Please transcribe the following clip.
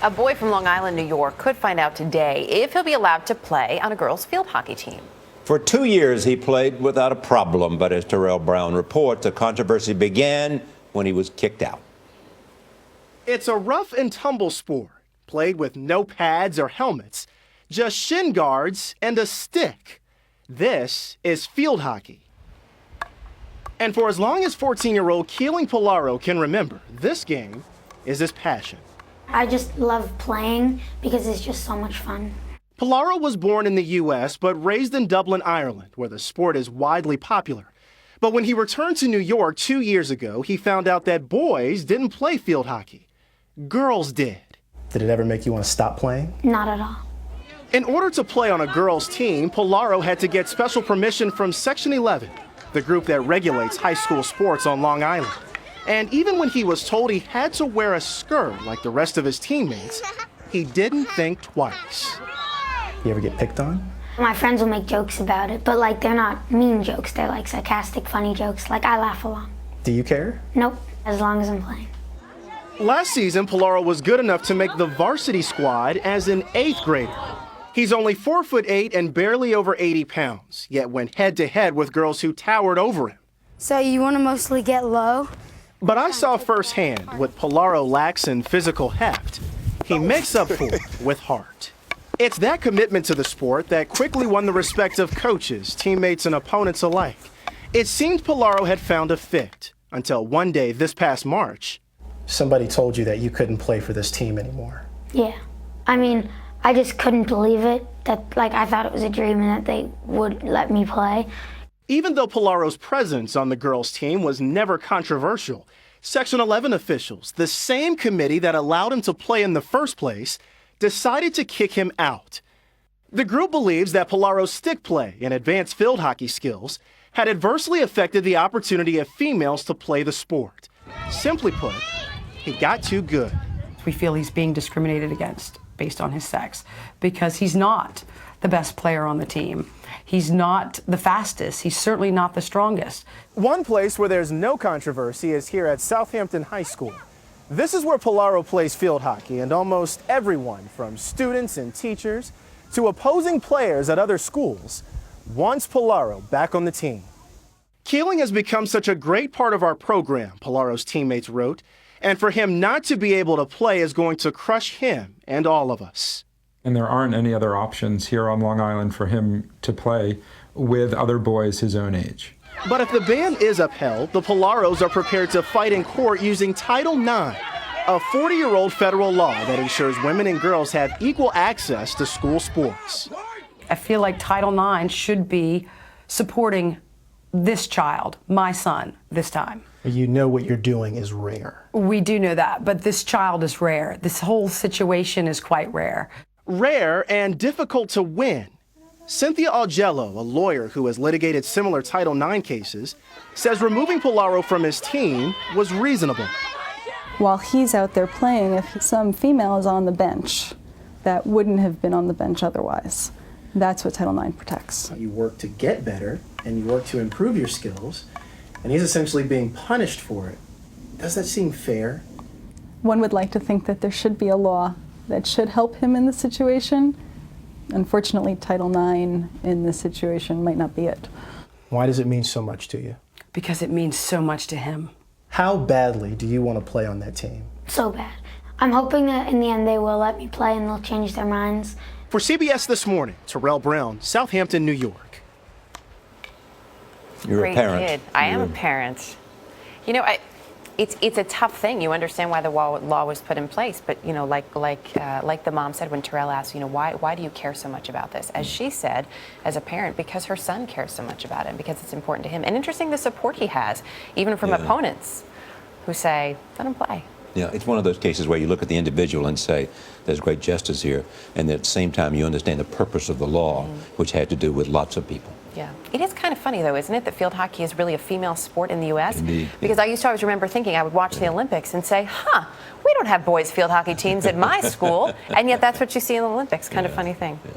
A boy from Long Island, New York, could find out today if he'll be allowed to play on a girls' field hockey team. For 2 years, he played without a problem, but as Terrell Brown reports, the controversy began when he was kicked out. It's a rough and tumble sport, played with no pads or helmets, just shin guards and a stick. This is field hockey. And for as long as 14-year-old Keeling Polaro can remember, this game is his passion. I just love playing because it's just so much fun. Polaro was born in the U.S. but raised in Dublin, Ireland, where the sport is widely popular. But when he returned to New York 2 years ago, he found out that boys didn't play field hockey. Girls did. Did it ever make you want to stop playing? Not at all. In order to play on a girls' team, Polaro had to get special permission from Section 11, the group that regulates high school sports on Long Island. And even when he was told he had to wear a skirt like the rest of his teammates, he didn't think twice. You ever get picked on? My friends will make jokes about it, but they're not mean jokes. They're sarcastic, funny jokes. I laugh along. Do you care? Nope, as long as I'm playing. Last season, Polaro was good enough to make the varsity squad as an 8th grader. He's only 4'8" and barely over 80 pounds, yet went head-to-head with girls who towered over him. So you want to mostly get low? But I saw firsthand what Polaro lacks in physical heft. He makes up for it with heart. It's that commitment to the sport that quickly won the respect of coaches, teammates, and opponents alike. It seemed Polaro had found a fit, until one day this past March. Somebody told you that you couldn't play for this team anymore. Yeah. I just couldn't believe it, that I thought it was a dream and that they would let me play. Even though Polaro's presence on the girls' team was never controversial, Section 11 officials, the same committee that allowed him to play in the first place, decided to kick him out. The group believes that Polaro's stick play and advanced field hockey skills had adversely affected the opportunity of females to play the sport. Simply put, he got too good. We feel he's being discriminated against based on his sex because he's not the best player on the team. He's not the fastest. He's certainly not the strongest. One place where there's no controversy is here at Southampton High School. This is where Polaro plays field hockey, and almost everyone, from students and teachers to opposing players at other schools, wants Polaro back on the team. Keeling has become such a great part of our program, Polaro's teammates wrote, and for him not to be able to play is going to crush him and all of us. And there aren't any other options here on Long Island for him to play with other boys his own age. But if the ban is upheld, the Polaros are prepared to fight in court using Title IX, a 40-year-old federal law that ensures women and girls have equal access to school sports. I feel like Title IX should be supporting this child, my son, this time. You know what you're doing is rare. We do know that, but this child is rare. This whole situation is quite rare. Rare and difficult to win. Cynthia Augello, a lawyer who has litigated similar Title IX cases, says removing Polaro from his team was reasonable. While he's out there playing, if some female is on the bench that wouldn't have been on the bench otherwise, that's what Title IX protects. You work to get better and you work to improve your skills, and he's essentially being punished for it. Does that seem fair? One would like to think that there should be a law that should help him in this situation. Unfortunately, Title IX in this situation might not be it. Why does it mean so much to you? Because it means so much to him. How badly do you want to play on that team? So bad. I'm hoping that in the end they will let me play and they'll change their minds. For CBS This Morning, Terrell Brown, Southampton, New York. You're Great a parent. kid. I am a parent. You know, it's a tough thing. You understand why the law was put in place, but like the mom said when Terrell asked, why do you care so much about this? As she said, as a parent, because her son cares so much about it, because it's important to him. And interesting the support he has, even from opponents who say, let him play. Yeah, it's one of those cases where you look at the individual and say, there's great justice here, and at the same time you understand the purpose of the law, which had to do with lots of people. Yeah. It is kind of funny, though, isn't it, that field hockey is really a female sport in the U.S.? Indeed. Because I used to always remember thinking I would watch the Olympics and say, we don't have boys field hockey teams at my school, and yet that's what you see in the Olympics. Kind of funny thing. Yeah.